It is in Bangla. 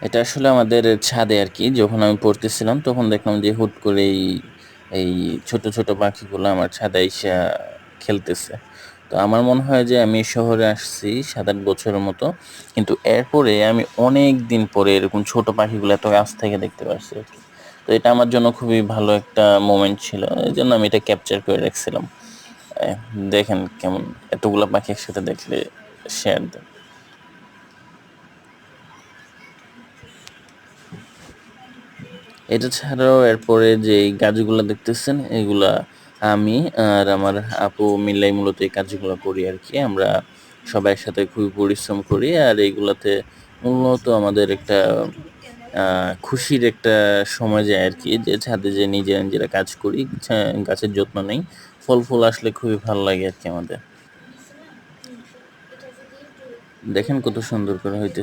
এটা আসলে আমাদের ছাদে আর কি। যখন আমি পড়তেছিলাম তখন দেখলাম যে হুট করেই এই ছোট ছোট পাখিগুলো আমার ছাদে আইসা খেলতেছে। তো আমার মনে হয় যে আমি শহরে আসছি 7-8 বছরের মতো, কিন্তু এরপরে আমি অনেক দিন পরে এরকম ছোট পাখিগুলো এত কাছ থেকে দেখতে পারছি আর কি। তো এটা আমার জন্য খুবই ভালো একটা মোমেন্ট ছিল, এই জন্য আমি এটা ক্যাপচার করে রাখছিলাম। আহ, দেখেন কেমন এতগুলা পাখি একসাথে দেখলে শেয়ার দেন। এটা ছাড়াও এরপরে যে এই কাজগুলো দেখতেছেন এগুলা আমি আর আমার আপু মিলাই মূলত এই কাজগুলো করি আর কি। আমরা সবাই একসাথে খুবই পরিশ্রম করি, আর এইগুলাতে মূলত আমাদের একটা খুশির একটা সময় যায় আর কি, যে ছাদে যে নিজেরা নিজেরা কাজ করি, গাছের যত্ন নেই, ফল ফুল আসলে খুবই ভালো লাগে আর কি আমাদের। দেখেন কত সুন্দর করে হইতেছে।